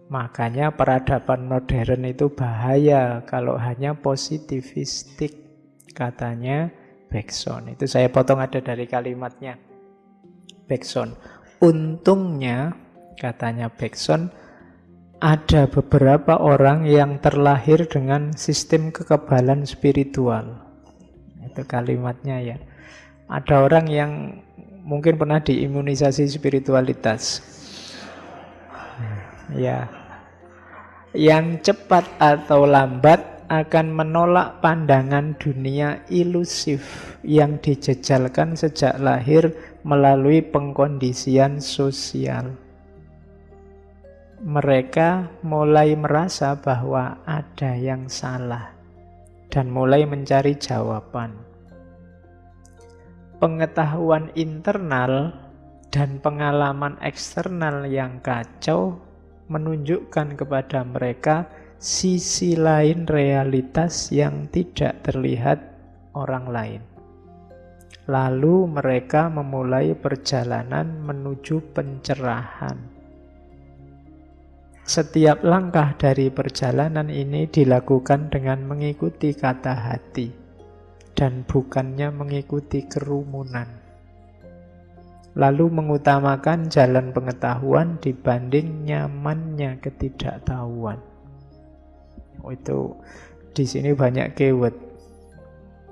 Makanya peradaban modern itu bahaya kalau hanya positivistik, katanya Bergson. Itu saya potong ada dari kalimatnya Bergson. Untungnya, katanya Bergson, ada beberapa orang yang terlahir dengan sistem kekebalan spiritual. Itu kalimatnya ya. Ada orang yang mungkin pernah diimunisasi spiritualitas. Ya, yang cepat atau lambat akan menolak pandangan dunia ilusif yang dijejalkan sejak lahir melalui pengkondisian sosial. Mereka mulai merasa bahwa ada yang salah dan mulai mencari jawaban. Pengetahuan internal dan pengalaman eksternal yang kacau menunjukkan kepada mereka sisi lain realitas yang tidak terlihat orang lain. Lalu mereka memulai perjalanan menuju pencerahan. Setiap langkah dari perjalanan ini dilakukan dengan mengikuti kata hati dan bukannya mengikuti kerumunan. Lalu mengutamakan jalan pengetahuan dibanding nyamannya ketidaktahuan. Itu di sini banyak keyword.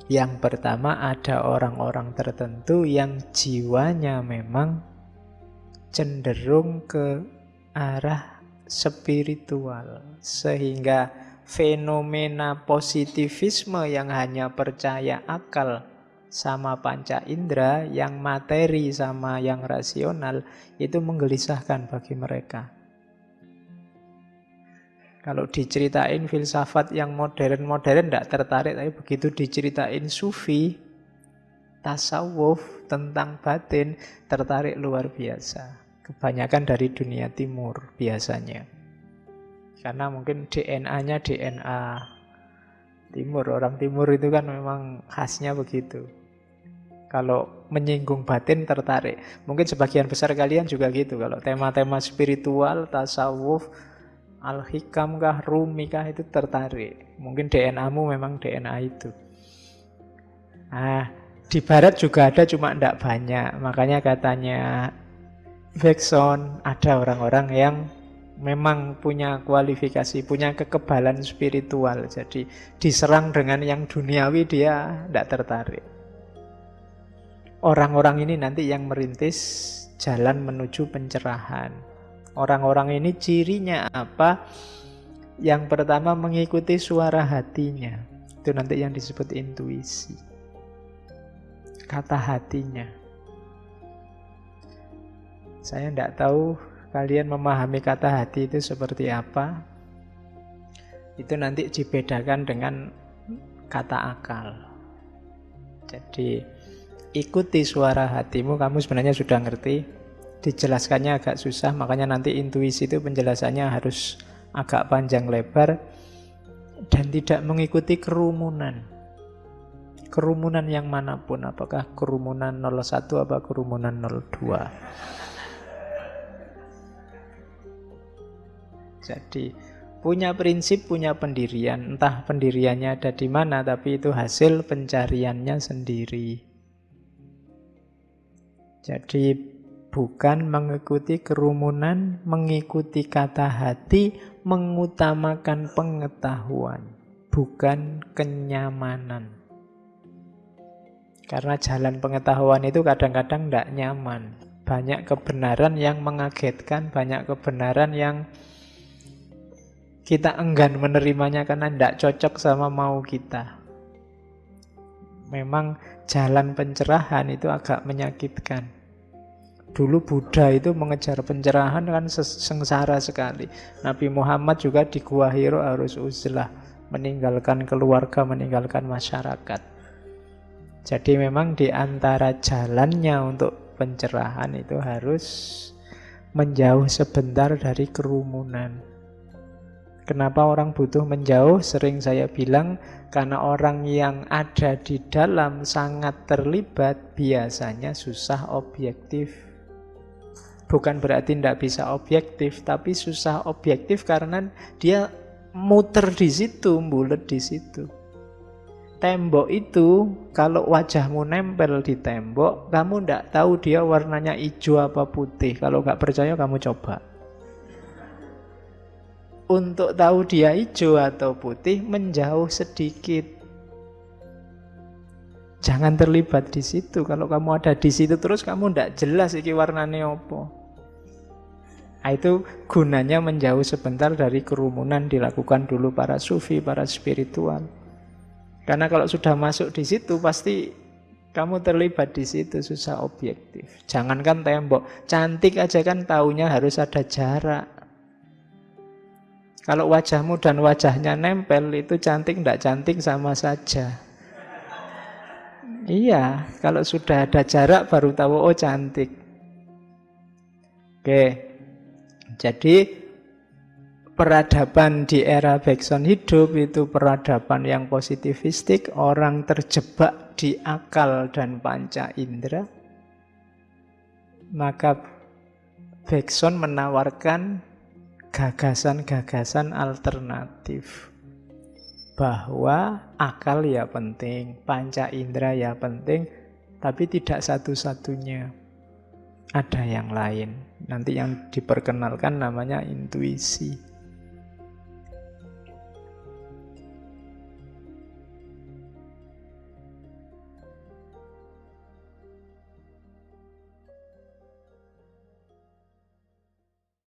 Yang pertama, ada orang-orang tertentu yang jiwanya memang cenderung ke arah spiritual, sehingga fenomena positivisme yang hanya percaya akal sama panca indera, yang materi sama yang rasional, itu menggelisahkan bagi mereka. Kalau diceritain filsafat yang modern-modern tidak tertarik, tapi begitu diceritain sufi, tasawuf, tentang batin, tertarik luar biasa. Kebanyakan dari dunia timur biasanya. Karena mungkin DNA-nya DNA timur, orang timur itu kan memang khasnya begitu. Kalau menyinggung batin tertarik. Mungkin sebagian besar kalian juga gitu. Kalau tema-tema spiritual, tasawuf, al-hikam kah, rumi kah, itu tertarik. Mungkin DNA-mu memang DNA itu. Nah, di barat juga ada, cuma tidak banyak. Makanya katanya Bergson, ada orang-orang yang memang punya kualifikasi, punya kekebalan spiritual. Jadi diserang dengan yang duniawi dia tidak tertarik. Orang-orang ini nanti yang merintis jalan menuju pencerahan. Orang-orang ini cirinya apa? Yang pertama, mengikuti suara hatinya. Itu nanti yang disebut intuisi. Kata hatinya. Saya tidak tahu kalian memahami kata hati itu seperti apa. Itu nanti dibedakan dengan kata akal. Jadi ikuti suara hatimu, kamu sebenarnya sudah ngerti. Dijelaskannya agak susah, makanya nanti intuisi itu penjelasannya harus agak panjang lebar. Dan tidak mengikuti kerumunan. Kerumunan yang manapun, apakah kerumunan 01 apa kerumunan 02. Jadi punya prinsip, punya pendirian. Entah pendiriannya ada di mana, tapi itu hasil pencariannya sendiri. Jadi bukan mengikuti kerumunan, mengikuti kata hati, mengutamakan pengetahuan, bukan kenyamanan. Karena jalan pengetahuan itu kadang-kadang tidak nyaman. Banyak kebenaran yang mengagetkan, banyak kebenaran yang kita enggan menerimanya karena tidak cocok sama mau kita. Memang jalan pencerahan itu agak menyakitkan. Dulu Buddha itu mengejar pencerahan kan sengsara sekali. Nabi Muhammad juga di Gua Hiro harus uzlah, meninggalkan keluarga, meninggalkan masyarakat. Jadi memang di antara jalannya untuk pencerahan itu harus menjauh sebentar dari kerumunan. Kenapa orang butuh menjauh? Sering saya bilang, karena orang yang ada di dalam sangat terlibat, biasanya susah objektif. Bukan berarti tidak bisa objektif, tapi susah objektif karena dia muter di situ, bulet di situ. Tembok itu, kalau wajahmu nempel di tembok, kamu tidak tahu dia warnanya hijau apa putih. Kalau nggak percaya, kamu coba. Untuk tahu dia hijau atau putih, menjauh sedikit. Jangan terlibat di situ. Kalau kamu ada di situ terus, kamu tidak jelas iki warnanya apa. Nah, itu gunanya menjauh sebentar dari kerumunan dilakukan dulu para sufi, para spiritual. Karena kalau sudah masuk di situ pasti kamu terlibat di situ, susah objektif. Jangankan tembok, cantik aja kan taunya harus ada jarak. Kalau wajahmu dan wajahnya nempel, itu cantik tidak cantik sama saja. Iya, kalau sudah ada jarak baru tahu oh cantik. Oke, jadi peradaban di era Bergson hidup itu peradaban yang positivistik, orang terjebak di akal dan panca indera. Maka Bergson menawarkan gagasan-gagasan alternatif. Bahwa akal ya penting, panca indera ya penting, tapi tidak satu-satunya. Ada yang lain. Nanti yang diperkenalkan namanya intuisi.